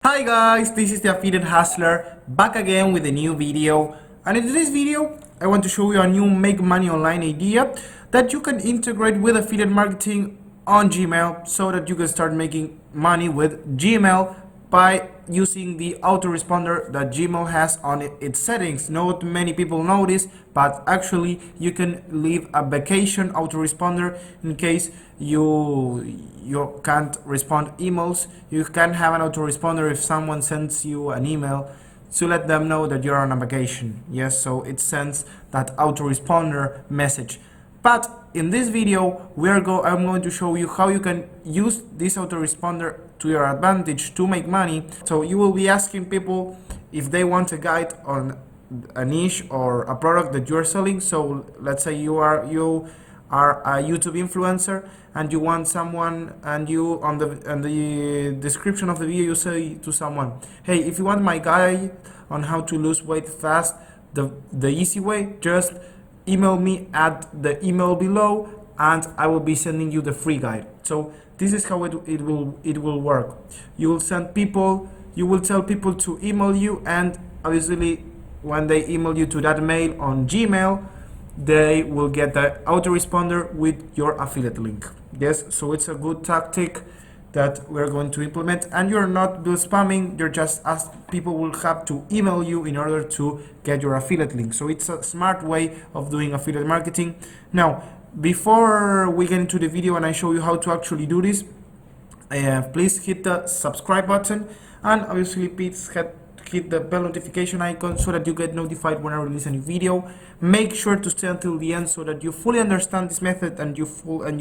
Hi guys, this is the Affiliate Hustler back again with a new video, and in today's video I want to show you a new make money online idea that you can integrate with affiliate marketing on Gmail so that you can start making money with Gmail by using the autoresponder that Gmail has on its settings. Not many people know this, but actually you can leave a vacation autoresponder in case you can't respond emails. You can have an autoresponder if someone sends you an email to let them know that you're on a vacation. Yes, so it sends that autoresponder message. But in this video I'm going to show you how you can use this autoresponder to your advantage to make money. So you will be asking people if they want a guide on a niche or a product that you're selling. So let's say you are a YouTube influencer and you want someone, and you on the description of the video you say to someone, hey, if you want my guide on how to lose weight fast, the easy way, just email me at the email below and I will be sending you the free guide. So this is how it will work. You will tell people to email you, and obviously when they email you to that mail on Gmail, they will get the autoresponder with your affiliate link. Yes, so it's a good tactic that we're going to implement, and you're not do spamming, you're just people will have to email you in order to get your affiliate link. So it's a smart way of doing affiliate marketing. Now, before we get into the video and I show you how to actually do this, please hit the subscribe button, and obviously please hit the bell notification icon so that you get notified when I release a new video. Make sure to stay until the end so that you fully understand this method and you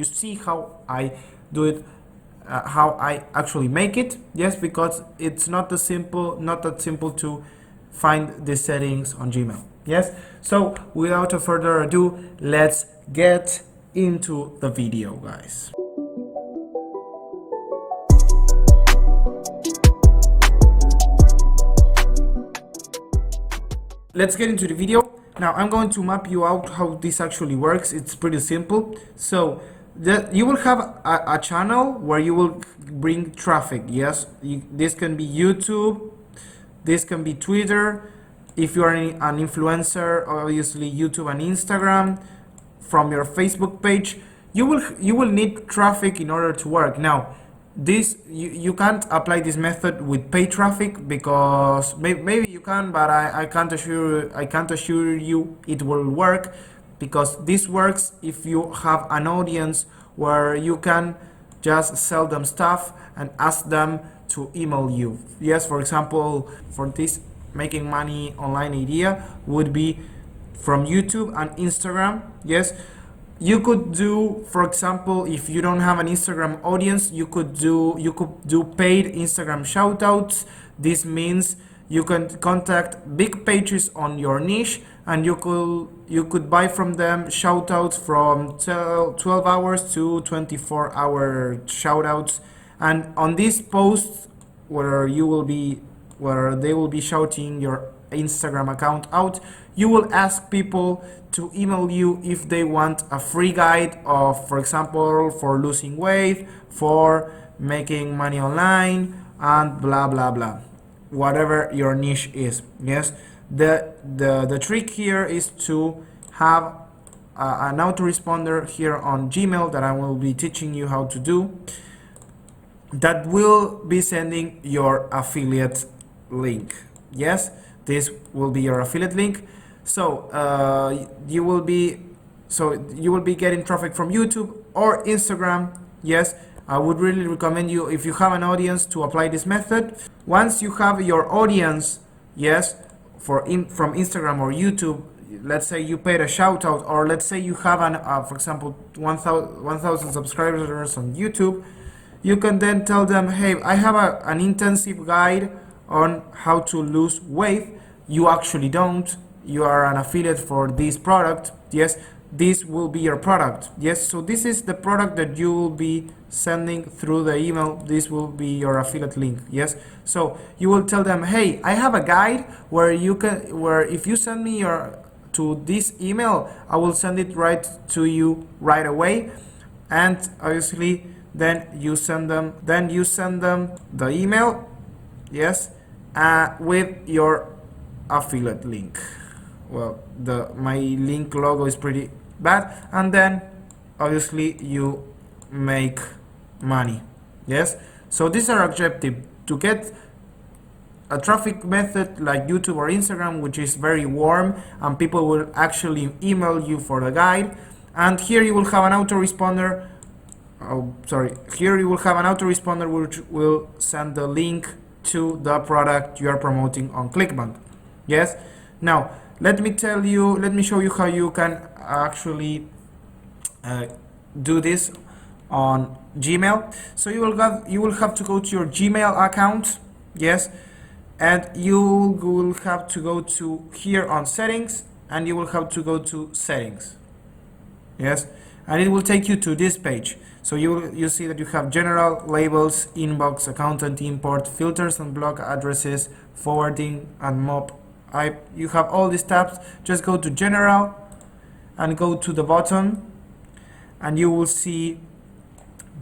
see how I do it, how I actually make it. Yes, because it's not that simple to find the settings on Gmail. Yes, so without further ado, let's get into the video, guys. Let's get into the video. Now I'm going to map you out how this actually works. It's pretty simple. So you will have a channel where you will bring traffic. Yes, this can be YouTube, this can be Twitter. If you are an influencer, obviously YouTube and Instagram. From your Facebook page, you will need traffic in order to work. Now this you can't apply this method with paid traffic, because maybe you can, but I can't assure you it will work, because this works if you have an audience where you can just sell them stuff and ask them to email you. Yes, for example, for this making money online idea would be from YouTube and Instagram. Yes, you could do, for example, if you don't have an Instagram audience, you could do paid Instagram shoutouts. This means you can contact big pages on your niche, and you could buy from them shoutouts from 12 hours to 24-hour shoutouts. And on these posts where they will be shouting your Instagram account out, you will ask people to email you if they want a free guide of, for example, for losing weight, for making money online, and blah blah blah, whatever your niche is. Yes, the trick here is to have an autoresponder here on Gmail that I will be teaching you how to do, that will be sending your affiliate link. Yes, this will be your affiliate link. So you will be getting traffic from YouTube or Instagram. Yes, I would really recommend you, if you have an audience, to apply this method. Once you have your audience, yes, from Instagram or YouTube, let's say you paid a shout out, or let's say you have for example 1,000 subscribers on YouTube, you can then tell them, hey, I have an intensive guide on how to lose weight. You actually don't. You are an affiliate for this product. Yes, this will be your product. Yes, so this is the product that you will be sending through the email. This will be your affiliate link. Yes, so you will tell them, hey, I have a guide where if you send me to this email, I will send it right to you right away. And obviously then you send them the email, yes, with your affiliate link. Well, my link logo is pretty bad, and then obviously you make money. Yes, so this is our objective, to get a traffic method like YouTube or Instagram, which is very warm and people will actually email you for the guide. And here you will have an autoresponder. Oh, sorry. Here you will have an autoresponder which will send the link to the product you are promoting on ClickBank. Yes. Now let me show you how you can actually do this on Gmail. So you will have to go to your Gmail account. Yes. And you will have to go to here on settings, and you will have to go to settings. Yes, and it will take you to this page. So you see that you have general, labels, inbox, accountant, import, filters and block addresses, forwarding and mob. You have all these tabs. Just go to general and go to the bottom, and you will see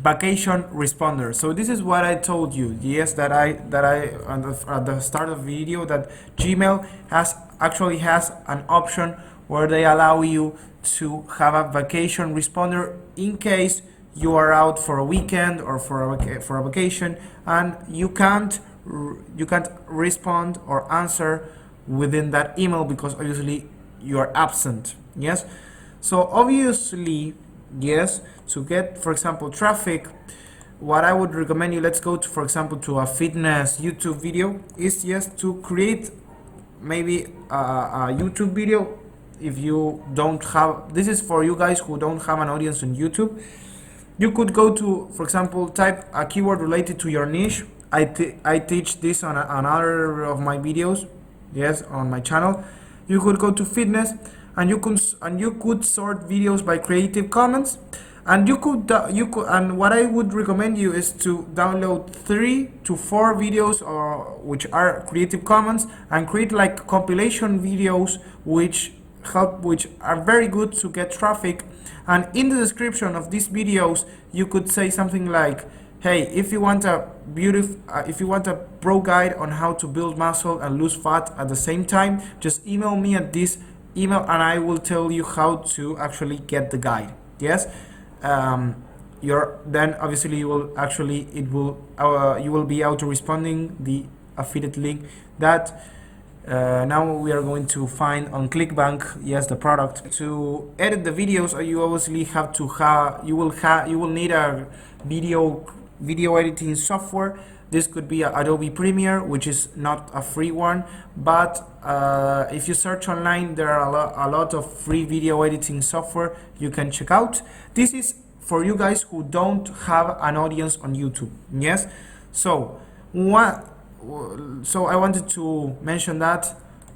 vacation responder. So this is what I told you, yes, that I at the start of the video, that Gmail actually has an option where they allow you to have a vacation responder in case you are out for a weekend or for a vacation and you can't respond or answer within that email because obviously you are absent. Yes, so obviously, yes, to get, for example, traffic, what I would recommend you, let's go to, for example, to a fitness YouTube video, is just to create maybe a YouTube video. If you don't have, this is for you guys who don't have an audience on YouTube, you could go to, for example, type a keyword related to your niche. I teach this on another of my videos, yes, on my channel. You could go to fitness, and you could sort videos by Creative Commons, and and what I would recommend you is to download 3 to 4 videos which are Creative Commons, and create like compilation videos which are very good to get traffic. And in the description of these videos you could say something like, hey, if you want a pro guide on how to build muscle and lose fat at the same time, just email me at this email and I will tell you how to actually get the guide. Yes, then obviously you will be auto responding the affiliate link that now we are going to find on ClickBank. Yes, the product. To edit the videos, you obviously have to you will need a video editing software. This could be Adobe Premiere, which is not a free one, but if you search online, there are a lot of free video editing software you can check out. This is for you guys who don't have an audience on YouTube. Yes, so I wanted to mention that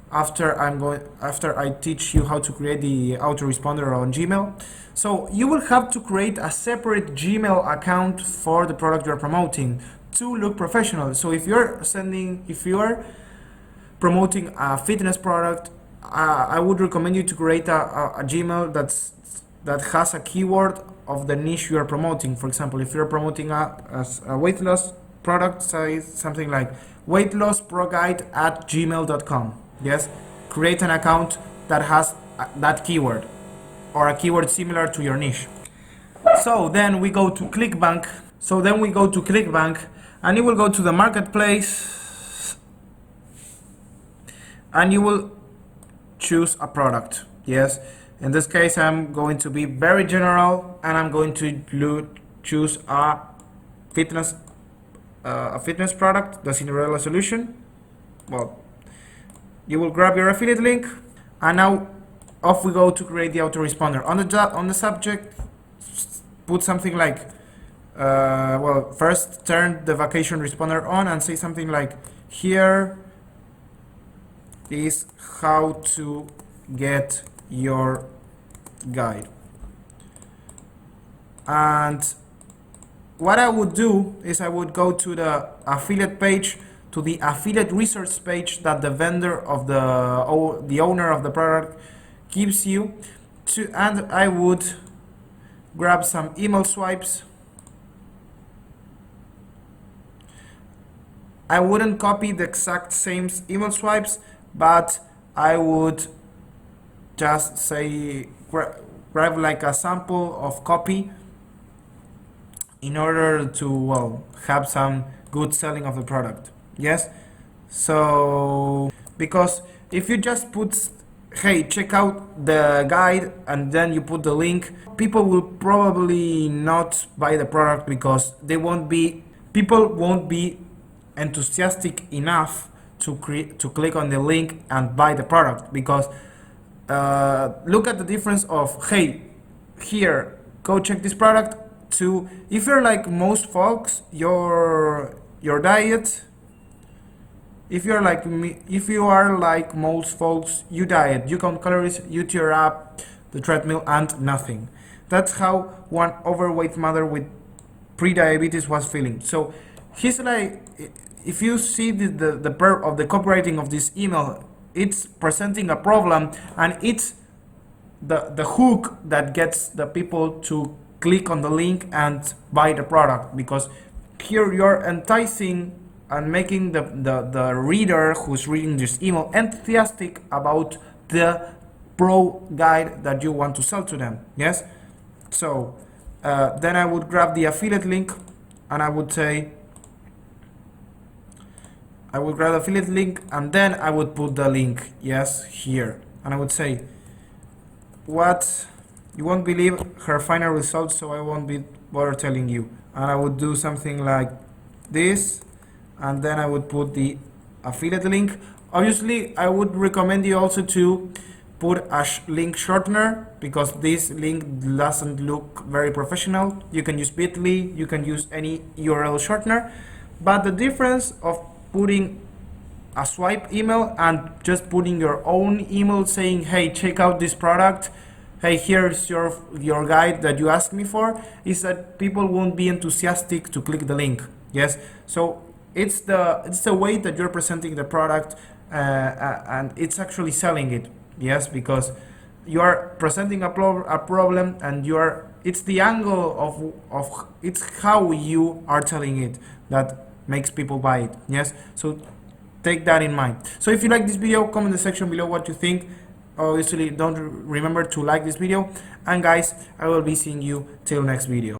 after I teach you how to create the autoresponder on Gmail. So you will have to create a separate Gmail account for the product you're promoting to look professional. So if you're promoting a fitness product, I would recommend you to create a Gmail that has a keyword of the niche you are promoting. For example, if you're promoting a weight loss product, say something like weightlossproguide@gmail.com. Yes, create an account that has that keyword or a keyword similar to your niche. So then we go to ClickBank. And you will go to the marketplace and you will choose a product. Yes, in this case I'm going to be very general and I'm going to choose a fitness product, the Cinderella solution. Well, you will grab your affiliate link and now off we go to create the autoresponder. On the subject, put something like first turn the vacation responder on and say something like, here is how to get your guide. And what I would do is I would go to the affiliate page, to the affiliate resource page that the vendor of the owner of the product gives you and I would grab some email swipes I wouldn't copy the exact same email swipes, but I would just say grab like a sample of copy in order to, well, have some good selling of the product. Yes. So because if you just put, hey, check out the guide, and then you put the link, people will probably not buy the product because people won't be enthusiastic enough to click on the link and buy the product. Because look at the difference of, hey, here, go check this product, to, if you're like most folks, your diet, if you're like me, if you are like most folks, you diet, you count calories, you tear up the treadmill, and nothing. That's how one overweight mother with pre-diabetes was feeling. So he's like, if you see the per of the copywriting of this email, it's presenting a problem, and it's the hook that gets the people to click on the link and buy the product. Because here you're enticing and making the reader who's reading this email enthusiastic about the pro guide that you want to sell to them. Yes. So then I would grab the affiliate link, and I would say, I would grab the affiliate link, and then I would put the link, yes, here, and I would say, what, you won't believe her final results, so I won't be bother telling you. And I would do something like this, and then I would put the affiliate link. Obviously, I would recommend you also to put a link shortener, because this link doesn't look very professional. You can use bit.ly, you can use any URL shortener, but the difference of putting a swipe email and just putting your own email saying, hey, check out this product, hey, here's your guide that you asked me for, is that people won't be enthusiastic to click the link. Yes. So it's the way that you're presenting the product, and it's actually selling it. Yes, because you are presenting a problem, and it's the angle of it's how you are telling it that makes people buy it. Yes. So take that in mind. So if you like this video, comment in the section below what you think. Obviously, don't remember to like this video, and guys, I will be seeing you till next video.